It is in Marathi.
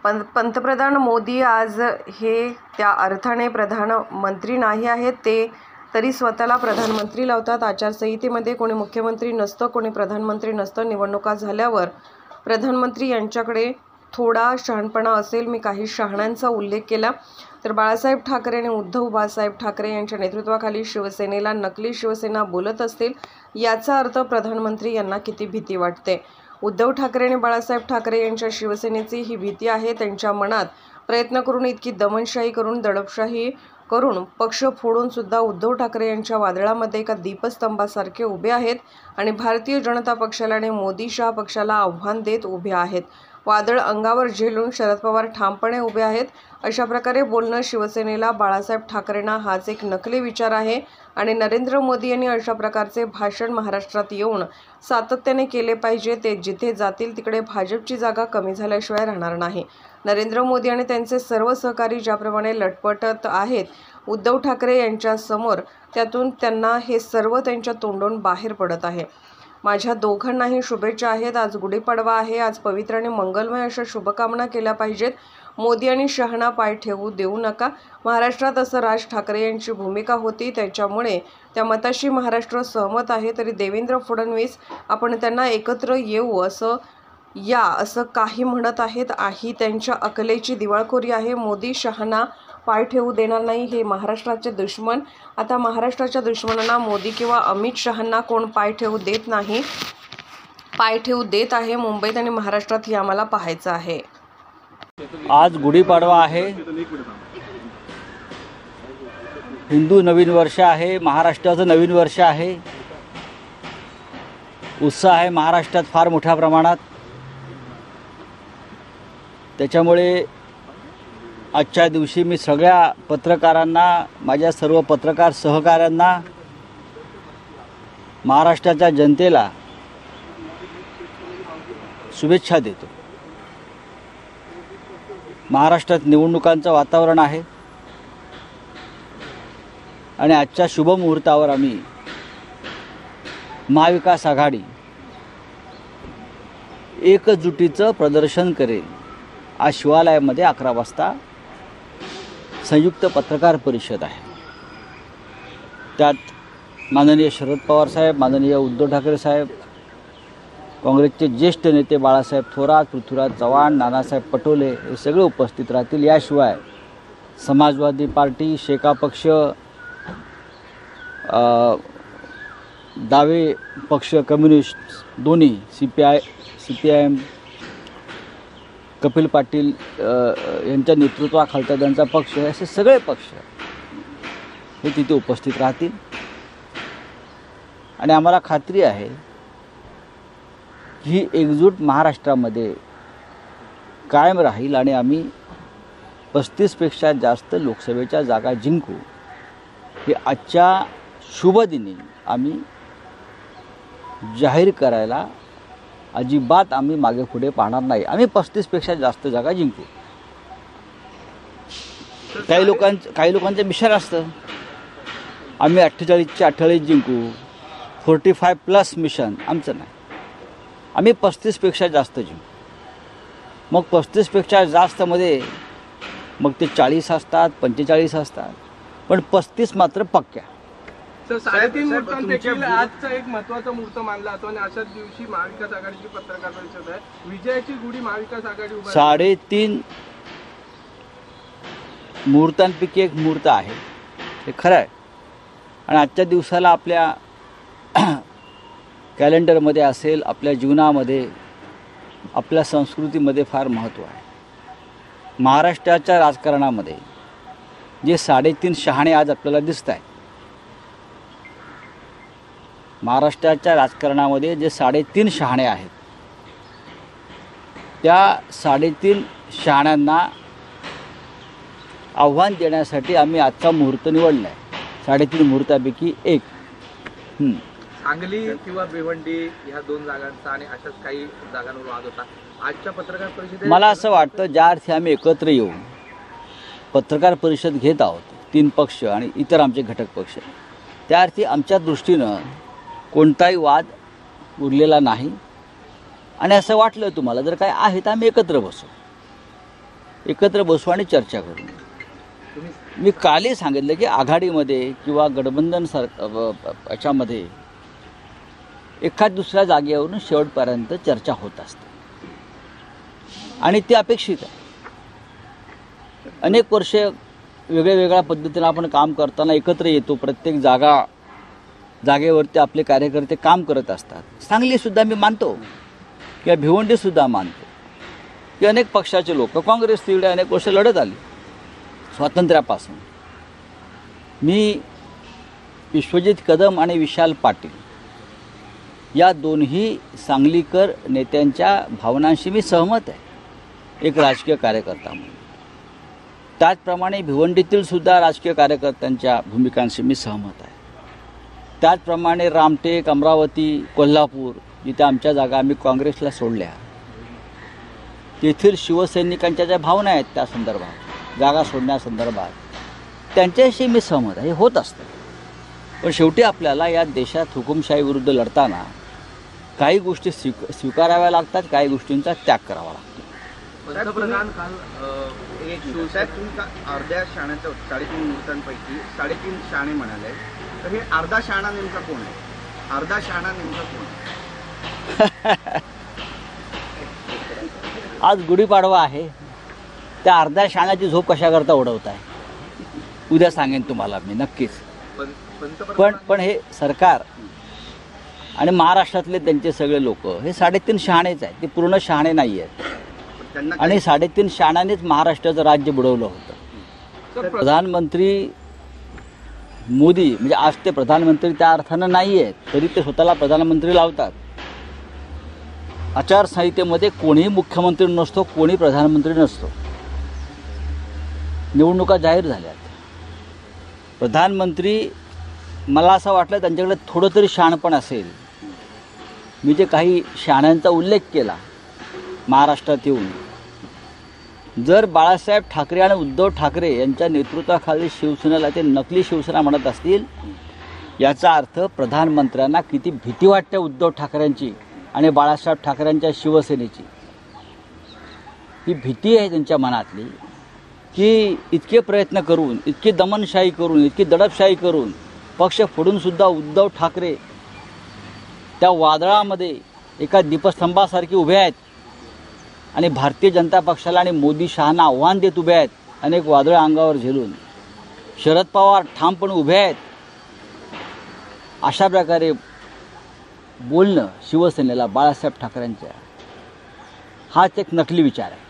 पंतप्रधान मोदी आज हे त्या अर्थाने प्रधानमंत्री नाही आहेत, ते तरी स्वतःला प्रधानमंत्री लावतात। आचारसंहितेमध्ये कोणी मुख्यमंत्री नसतं, कोणी प्रधानमंत्री नसतं। निवडणुका झाल्यावर प्रधानमंत्री यांच्याकडे थोडा शहाणपणा असेल। मी काही शहाण्यांचा उल्लेख केला तर बाळासाहेब ठाकरे आणि उद्धव बाळासाहेब ठाकरे यांच्या नेतृत्वाखाली शिवसेनेला नकली शिवसेना बोलत असतील, याचा अर्थ प्रधानमंत्री यांना किती भीती वाटते। उद्धव ठाकरे आणि बाळासाहेब ठाकरे यांच्या शिवसेनेची ही भीती आहे। त्यांच्या मनात प्रयत्न करून, इतकी दमनशाही करून, दडपशाही करून, पक्ष फोडून सुद्धा उद्धव ठाकरे यांच्या वादळामध्ये एका दीपस्तंभासारखे उभे आहेत आणि भारतीय जनता पक्षाला आणि मोदी शहा पक्षाला आव्हान देत उभे आहेत। वादळ अंगावर झेलून शरद पवार ठामपणे उभे आहेत। अशा प्रकारे बोलणं शिवसेनेला, बाळासाहेब ठाकरेंना हाच एक नकली विचार आहे आणि नरेंद्र मोदी यांनी अशा प्रकारचे भाषण महाराष्ट्रात येऊन सातत्याने केले पाहिजे। ते जिथे जातील तिकडे भाजपची जागा कमी झाल्याशिवाय राहणार नाही। नरेंद्र मोदी आणि त्यांचे सर्व सहकारी ज्याप्रमाणे लटपटत आहेत उद्धव ठाकरे यांच्या समोर, त्यातून त्यांना हे सर्व त्यांच्या तोंडून बाहेर पडत आहे। माझ्या दोघांनाही शुभेच्छा आहेत। आज गुढीपाडवा आहे। आज पवित्र आणि मंगलमय अशा शुभकामना केल्या पाहिजेत। मोदी आणि शहाणा पाय ठेवू देऊ नका। महाराष्ट्रात असं राज ठाकरे यांची भूमिका होती, त्याच्यामुळे त्या मताशी महाराष्ट्र सहमत आहे। तरी देवेंद्र फडणवीस आपण त्यांना एकत्र येऊ असं काही म्हणत आहेत। ही त्यांच्या अकलेची दिवाळखोरी आहे। मोदी शहाणा पाय ठेवू देणार नाही, हे महाराष्ट्राचे दुश्मन। आता महाराष्ट्राच्या दुश्मनांना मोदी किंवा अमित शहांना कोण पाय ठेवू देत नाही, पाय ठेवू देत आहे मुंबईत आणि महाराष्ट्रात, हे आम्हाला पाहायचं आहे। आज गुढीपाडवा आहे, हिंदू नवीन वर्ष आहे, महाराष्ट्राचं नवीन वर्ष आहे। उत्साह आहे महाराष्ट्रात फार मोठ्या प्रमाणात। त्याच्यामुळे आजच्या दिवशी मी सगळ्या पत्रकारांना, माझ्या सर्व पत्रकार सहकाऱ्यांना, महाराष्ट्राच्या जनतेला शुभेच्छा देतो। महाराष्ट्रात निवडणुकांचं वातावरण आहे आणि आजच्या शुभ मुहूर्तावर आम्ही महाविकास आघाडी एकजुटीचं प्रदर्शन करेल। आज शिवालयामध्ये 11 वाजता संयुक्त पत्रकार परिषद आहे। त्यात माननीय शरद पवार साहेब, माननीय उद्धव ठाकरे साहेब, काँग्रेसचे ज्येष्ठ नेते बाळासाहेब थोरात, पृथ्वीराज चव्हाण, नानासाहेब पटोले हे सगळे उपस्थित राहतील। याशिवाय समाजवादी पार्टी, शेका पक्ष, डावे पक्ष, कम्युनिस्ट दोन्ही, CPIM, कपिल पाटील यांच्या नेतृत्वाखालचा त्यांचा पक्ष, असे सगळे पक्ष हे तिथे उपस्थित राहतील आणि आम्हाला खात्री आहे ही एकजूट महाराष्ट्रामध्ये कायम राहील आणि आम्ही 35पेक्षा जास्त लोकसभेच्या जागा जिंकू। हे आजच्या शुभ दिनी आम्ही जाहीर करायला अजिबात आम्ही मागे पुढे पाहणार नाही। आम्ही 35पेक्षा जास्त जागा जिंकू। काही लोकांचं मिशन असतं आम्ही 48च्या 48 जिंकू, 45+ मिशन। आमचं नाही, आम्ही 35पेक्षा जास्त जिंकू। मग 35पेक्षा जास्तमध्ये मग ते 40 असतात, 45 असतात, पण 35 मात्र पक्क्या। सर, 3.5 मुहूर्तांपैकी आजचा एक महत्त्वाचा मुहूर्त मानला जातो आणि अशाच दिवशी महाविकास आघाडीची पत्रकार परिषद आहे। विजयाची गुढी महाविकास आघाडी 3.5 मुहूर्तांपैकी एक मुहूर्त आहे, हे खरं आहे। आणि आजच्या दिवसाला आपल्या कॅलेंडरमध्ये असेल, आपल्या जीवनामध्ये, आपल्या संस्कृतीमध्ये फार महत्त्व आहे। महाराष्ट्राच्या राजकारणामध्ये जे 3.5 शहाणे आज आपल्याला दिसत आहेत, महाराष्ट्राच्या राजकारणामध्ये जे 3.5 शहाणे आहेत, त्या 3.5 शहाण्यांना आव्हान देण्यासाठी आम्ही आजचा मुहूर्त निवडला आहे। 3.5 मुहूर्तापैकी एक। सांगली किंवा भिवंडी ह्या 2 जागांचा आणि अशाच काही जागांवर वाद होता। आजच्या पत्रकार परिषदेत मला असं वाटतं ज्या अर्थी आम्ही एकत्र येऊन पत्रकार परिषद घेत आहोत, 3 पक्ष आणि इतर आमचे घटक पक्ष, त्या अर्थी आमच्या दृष्टीनं कोणताही वाद उरलेला नाही आणि असं वाटलं तुम्हाला जर काय आहे तर आम्ही एकत्र बसू। एकत्र बसू आणि चर्चा करू. मी कालही सांगितलं की आघाडीमध्ये किंवा गठबंधन याच्यामध्ये एखाद दुसऱ्या जागेवरून शेवटपर्यंत चर्चा होत असते आणि ते अपेक्षित आहे. अनेक वर्षे वेगळ्या पद्धतीनं आपण काम करताना एकत्र येतो. प्रत्येक जागेवरती आपले कार्यकर्ते काम करत असतात. सांगलीसुद्धा मी मानतो किंवा भिवंडीसुद्धा मानतो की अनेक पक्षाचे लोक काँग्रेस तिकडे अनेक वर्ष लढत आली स्वातंत्र्यापासून. मी विश्वजित कदम आणि विशाल पाटील या दोन्ही सांगलीकर नेत्यांच्या भावनांशी मी सहमत आहे एक राजकीय कार्यकर्ता म्हणून. त्याचप्रमाणे भिवंडीतील सुद्धा राजकीय कार्यकर्त्यांच्या भूमिकांशी मी सहमत आहे. त्याचप्रमाणे रामटेक, अमरावती, कोल्हापूर जिथे आमच्या जागा आम्ही काँग्रेसला सोडल्या तेथील शिवसैनिकांच्या ज्या भावना आहेत त्या संदर्भात जागा सोडण्यासंदर्भात त्यांच्याशी मी सहमत आहे. हे होत असतं. पण शेवटी आपल्याला या देशात हुकुमशाहीविरुद्ध लढताना काही गोष्टी स्वीकाराव्या लागतात, काही गोष्टींचा त्याग करावा लागतो. पंतप्रधान काल एक साहेब तुम्ही अर्ध्या शाण्याच्या 3.5 मुहूर्तांपैकी 3.5 शाणे म्हणाले, तर हे अर्धा शाणा नेमका कोण आहे? अर्धा शाणा नेमका कोण आहे? आज गुढीपाडवा आहे. त्या अर्ध्या शाण्याची झोप कशाकरता उडवत आहे उद्या सांगेन तुम्हाला मी नक्कीच. पण हे सरकार आणि महाराष्ट्रातले त्यांचे सगळे लोक हे 3.5 शहाणेच आहेत. ते पूर्ण शहाणे नाही आहेत आणि 3.5 शहाण्यानेच महाराष्ट्राचं राज्य बुडवलं होतं. प्रधानमंत्री मोदी म्हणजे आज ते प्रधानमंत्री त्या अर्थानं नाही आहेत तरी ते स्वतःला प्रधानमंत्री लावतात. आचारसंहितेमध्ये कोणीही मुख्यमंत्री नसतो, कोणी प्रधानमंत्री नसतो. निवडणुका जाहीर झाल्यात. प्रधानमंत्री मला असं वाटलं त्यांच्याकडे थोडं तरी शहाणपण असेल. मी जे काही शहाण्यांचा उल्लेख केला महाराष्ट्रात येऊन, जर बाळासाहेब ठाकरे आणि उद्धव ठाकरे यांच्या नेतृत्वाखाली शिवसेनेला ते नकली शिवसेना म्हणत असतील याचा अर्थ प्रधानमंत्र्यांना किती भीती वाटते उद्धव ठाकरेंची आणि बाळासाहेब ठाकरेंच्या शिवसेनेची. ही भीती आहे त्यांच्या मनातली की इतके प्रयत्न करून, इतकी दमनशाही करून, इतकी दडपशाही करून पक्ष फोडूनसुद्धा उद्धव ठाकरे त्या वादळामध्ये एका दीपस्तंभासारखी उभे आहेत आणि भारतीय जनता पक्षाला आणि मोदी शहांना आव्हान देत उभे आहेत. अनेक वादळं अंगावर झेलून शरद पवार ठामपणे उभे आहेत. अशा प्रकारे बोलणं शिवसेनेला बाळासाहेब ठाकरेंच्या हाच एक नकली विचार आहे.